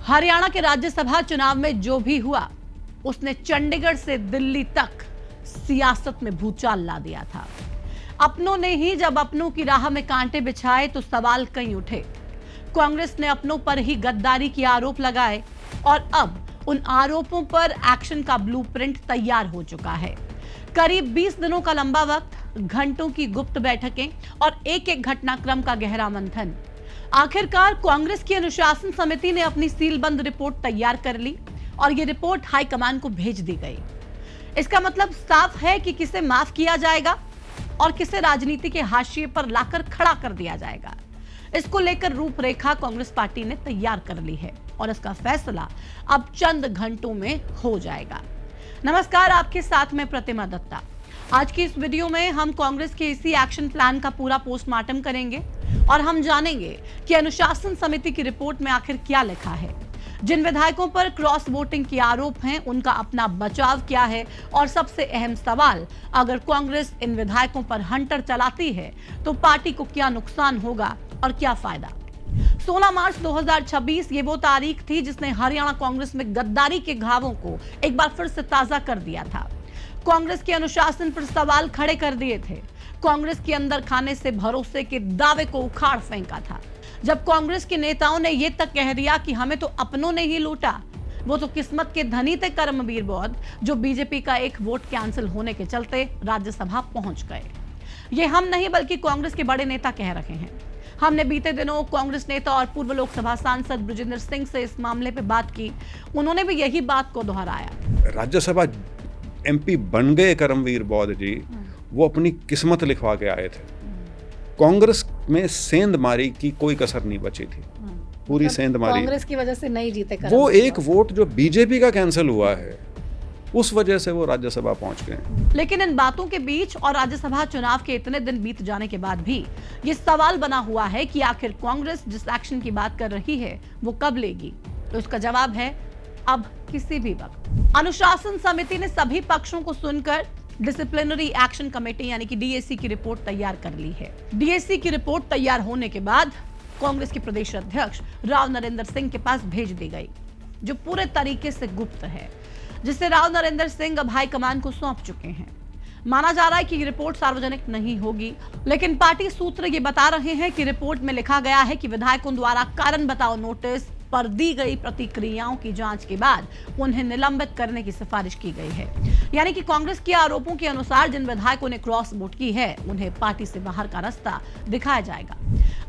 हरियाणा के राज्यसभा चुनाव में जो भी हुआ उसने चंडीगढ़ से दिल्ली तक सियासत में भूचाल ला दिया था। अपनों ने ही जब अपनों की राह में कांटे बिछाए तो सवाल कई उठे। कांग्रेस ने अपनों पर ही गद्दारी के आरोप लगाए और अब उन आरोपों पर एक्शन का ब्लूप्रिंट तैयार हो चुका है। करीब 20 दिनों का लंबा वक्त, घंटों की गुप्त बैठकें और एक एक घटनाक्रम का गहरा मंथन। आखिरकार कांग्रेस की अनुशासन समिति ने अपनी सीलबंद रिपोर्ट तैयार कर ली और ये रिपोर्ट हाईकमान को भेज दी गई। इसका मतलब साफ है कि किसे माफ किया जाएगा और किसे राजनीति के हाशिए पर लाकर खड़ा कर दिया जाएगा। इसको लेकर रूपरेखा कांग्रेस पार्टी ने तैयार कर ली है और इसका फैसला अब चंद घंटों में हो जाएगा। नमस्कार, आपके साथ में प्रतिमा दत्ता। आज की इस वीडियो में हम कांग्रेस के इसी एक्शन प्लान का पूरा पोस्टमार्टम करेंगे और हम जानेंगे कि अनुशासन समिति की रिपोर्ट में आखिर क्या लिखा है, जिन विधायकों पर क्रॉस वोटिंग के आरोप हैं उनका अपना बचाव क्या है और सबसे अहम सवाल, अगर कांग्रेस इन विधायकों पर हंटर चलाती है तो पार्टी को क्या नुकसान होगा और क्या फायदा। 16 मार्च 2026 ये वो तारीख थी जिसने हरियाणा कांग्रेस में गद्दारी के घावों को एक बार फिर से ताजा कर दिया था। कांग्रेस के अनुशासन पर सवाल खड़े कर दिए थे। कांग्रेस के अंदर खाने से भरोसे के दावे को उखाड़ फेंका था। जब कांग्रेस के नेताओं ने यह तक कह दिया कि हमें तो अपनों ने ही लूटा, वो तो किस्मत के धनी थे कर्मवीर बौद्ध, जो बीजेपी का एक वोट कैंसिल होने के चलते राज्यसभा पहुंच गए। ये हम नहीं बल्कि कांग्रेस के बड़े नेता कह रहे हैं। हमने बीते दिनों कांग्रेस नेता और पूर्व लोकसभा सांसद बृजेंद्र सिंह से इस मामले पर बात की। उन्होंने भी यही बात को दोहराया। राज्यसभा एमपी बन गए कर्मवीर बौद्ध जी, वो अपनी किस्मत लिखवा के आए थे। कांग्रेस में सेंधमारी की कोई कसर नहीं बची थी, पूरी सेंधमारी कांग्रेस की वजह से नहीं जीते। वो एक वोट जो बीजेपी का कैंसिल हुआ है, उस वजह से वो राज्यसभा पहुंच गए। लेकिन इन बातों के बीच और राज्यसभा चुनाव के इतने दिन बीत जाने के बाद भी ये सवाल बना हुआ है कि आखिर कांग्रेस जिस एक्शन की बात कर रही है वो कब लेगी। तो इसका जवाब है अब किसी भी वक्त। अनुशासन समिति ने सभी पक्षों को सुनकर डिसिप्लिनरी एक्शन कमेटी यानी कि डीएसी की रिपोर्ट तैयार कर ली है। डीएसी की रिपोर्ट तैयार होने के बाद कांग्रेस के प्रदेश अध्यक्ष राव नरेंद्र सिंह के पास भेज दी गई, जो पूरे तरीके से गुप्त है, जिसे राव नरेंद्र सिंह अब हाईकमान को सौंप चुके हैं। माना जा रहा है कि ये रिपोर्ट सार्वजनिक नहीं होगी, लेकिन पार्टी सूत्र ये बता रहे हैं कि रिपोर्ट में लिखा गया है कि विधायकों द्वारा कारण बताओ नोटिस पर दी गई प्रतिक्रियाओं की जांच के बाद उन्हें निलंबित करने की सिफारिश की गई है। यानी कि कांग्रेस के आरोपों के अनुसार जिन विधायकों ने क्रॉस वोट की है उन्हें पार्टी से बाहर का रास्ता दिखाया जाएगा।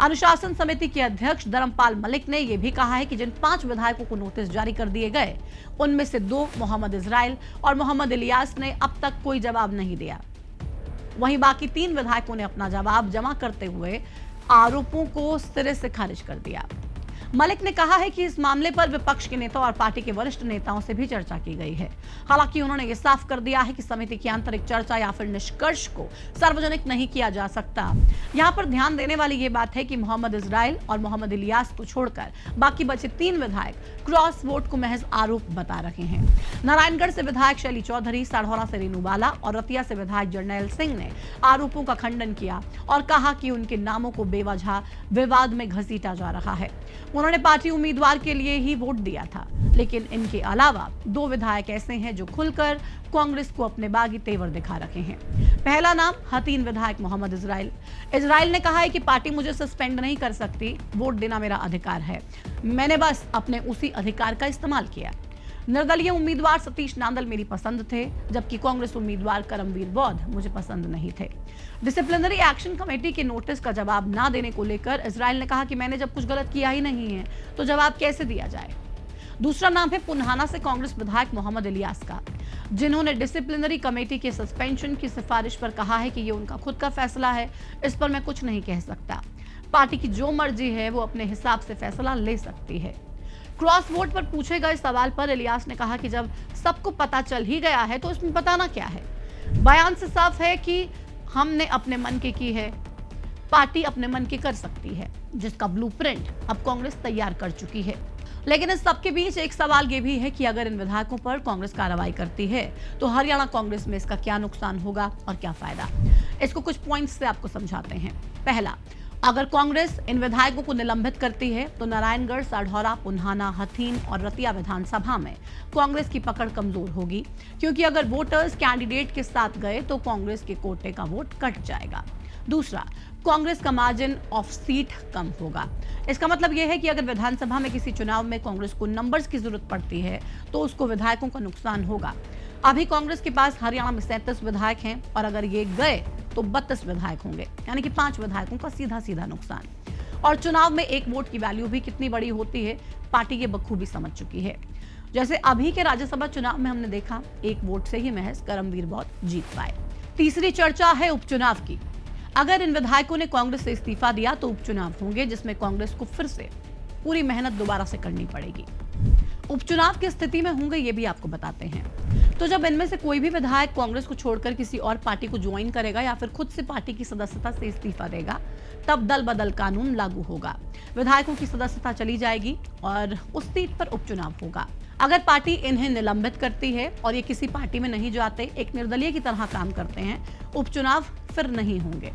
अनुशासन समिति के अध्यक्ष धर्मपाल मलिक ने यह भी कहा है कि जिन 5 विधायकों को नोटिस जारी कर दिए गए उनमें से 2 मोहम्मद इजराइल और मोहम्मद इलियास ने अब तक कोई जवाब नहीं दिया। वहीं बाकी 3 विधायकों ने अपना जवाब जमा करते हुए आरोपों को सिरे से खारिज कर दिया। मलिक ने कहा है कि इस मामले पर विपक्ष के नेता और पार्टी के वरिष्ठ नेताओं से भी चर्चा की गई है। हालांकि उन्होंने ये साफ कर दिया है कि समिति की आंतरिक चर्चा या फिर निष्कर्ष को सार्वजनिक नहीं किया जा सकता। यहां पर ध्यान देने वाली ये बात है कि मोहम्मद इजराइल और मोहम्मद इलियास को छोड़कर बाकी बचे 3 विधायक क्रॉस वोट को महज आरोप बता रहे हैं। नारायणगढ़ से विधायक शैली चौधरी, साढ़ौरा से रेनू बाला और रतिया से विधायक जरनैल सिंह ने आरोपों का खंडन किया और कहा कि उनके नामों को बेवजह विवाद में घसीटा जा रहा है। उन्होंने पार्टी उम्मीदवार के लिए ही वोट दिया था, लेकिन इनके अलावा 2 विधायक ऐसे हैं जो खुलकर कांग्रेस को अपने बागी तेवर दिखा रहे हैं। पहला नाम हतीन विधायक मोहम्मद इजराइल। इजराइल ने कहा है कि पार्टी मुझे सस्पेंड नहीं कर सकती, वोट देना मेरा अधिकार है, मैंने बस अपने उसी अधिकार का इस्तेमाल किया। निर्दलीय उम्मीदवार सतीश नांदल मेरी पसंद थे, जबकि कांग्रेस उम्मीदवार करमवीर बौद्ध मुझे पसंद नहीं थे। डिसिप्लिनरी एक्शन कमेटी के नोटिस का जवाब ना देने को लेकर इजराइल ने कहा कि मैंने जब कुछ गलत किया ही नहीं है तो जवाब कैसे दिया जाए। दूसरा नाम है पुन्हाना से कांग्रेस विधायक मोहम्मद इलियास का, जिन्होंने डिसिप्लिनरी कमेटी के सस्पेंशन की सिफारिश पर कहा है कि ये उनका खुद का फैसला है, इस पर मैं कुछ नहीं कह सकता। पार्टी की जो मर्जी है वो अपने हिसाब से फैसला ले सकती है। क्रॉस वोट पर पूछे गए सवाल पर इलियास ने कहा कि जब सबको पता चल ही गया है तो इसमें बताना क्या है। बयान से साफ है कि हमने अपने मन की है, पार्टी अपने मन की कर सकती है, जिसका ब्लूप्रिंट अब कांग्रेस तैयार कर चुकी है। लेकिन इस सबके बीच एक सवाल ये भी है कि अगर इन विधायकों पर कांग्रेस कार्रवाई करती है तो हरियाणा कांग्रेस में इसका क्या नुकसान होगा और क्या फायदा। इसको कुछ पॉइंट्स से आपको समझाते हैं। पहला, अगर कांग्रेस इन विधायकों को निलंबित करती है तो नारायणगढ़, साढौरा, पुन्हाना, हथीन और रतिया विधानसभा में कांग्रेस की पकड़ कमजोर होगी, क्योंकि अगर वोटर्स कैंडिडेट के साथ गए तो कांग्रेस के कोटे का वोट कट जाएगा। दूसरा, कांग्रेस का मार्जिन ऑफ सीट कम होगा। इसका मतलब यह है कि अगर विधानसभा में किसी चुनाव में कांग्रेस को नंबर्स की जरूरत पड़ती है तो उसको विधायकों का नुकसान होगा। अभी कांग्रेस के पास हरियाणा में 37 विधायक हैं और अगर ये गए तो 32 विधायक होंगे, यानी कि 5 विधायकों का सीधा सीधा नुकसान। और चुनाव में एक वोट की वैल्यू भी कितनी बड़ी होती है पार्टी ये बखूबी समझ चुकी है। जैसे अभी के राज्यसभा चुनाव में हमने देखा, एक वोट से ही महज करमवीर बौद्ध जीत पाए। तीसरी चर्चा है उपचुनाव की। अगर इन विधायकों ने कांग्रेस से इस्तीफा दिया तो उपचुनाव होंगे, जिसमें कांग्रेस को फिर से पूरी मेहनत दोबारा से करनी पड़ेगी। उपचुनाव की स्थिति में होंगे ये भी आपको बताते हैं। तो जब इनमें से कोई भी विधायक कांग्रेस को छोड़कर किसी और पार्टी को ज्वाइन करेगा या फिर खुद से पार्टी की सदस्यता से इस्तीफा देगा, तब दल बदल कानून लागू होगा। विधायकों की सदस्यता चली जाएगी और उस सीट पर उपचुनाव होगा। अगर पार्टी इन्हें निलंबित करती है और ये किसी पार्टी में नहीं जाते, एक निर्दलीय की तरह काम करते हैं, उपचुनाव फिर नहीं होंगे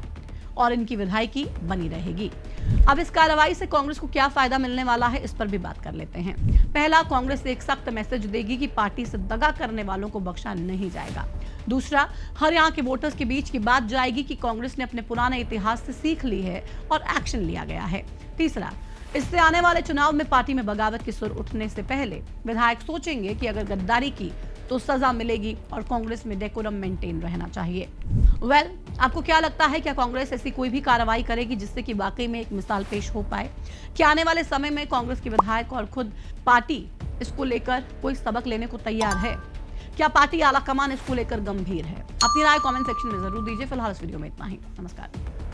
और इनकी विधायकी बनी रहेगी। अब इस कार्रवाई से कांग्रेस को क्या फायदा मिलने वाला है, इस पर भी बात कर लेते हैं। पहला, कांग्रेस एक सख्त मैसेज देगी कि पार्टी से दगा करने वालों को बख्शा नहीं जाएगा। दूसरा, हरियाणा के वोटर्स के बीच की बात जाएगी कि कांग्रेस ने अपने पुराने इतिहास से सीख ली है और एक्शन लिया गया है। तीसरा, इससे आने वाले चुनाव में पार्टी में बगावत की सुर उठने से पहले विधायक सोचेंगे कि अगर गद्दारी की तो सजा मिलेगी और कांग्रेस में डेकोरम मेंटेन रहना चाहिए। आपको क्या लगता है, क्या कांग्रेस ऐसी कोई भी कार्रवाई करेगी जिससे कि वाकई में एक मिसाल पेश हो पाए? क्या आने वाले समय में कांग्रेस के विधायक और खुद पार्टी इसको लेकर कोई सबक लेने को तैयार है? क्या पार्टी आलाकमान इसको लेकर गंभीर है? अपनी राय कमेंट सेक्शन में जरूर दीजिए। फिलहाल इस वीडियो में इतना ही। नमस्कार।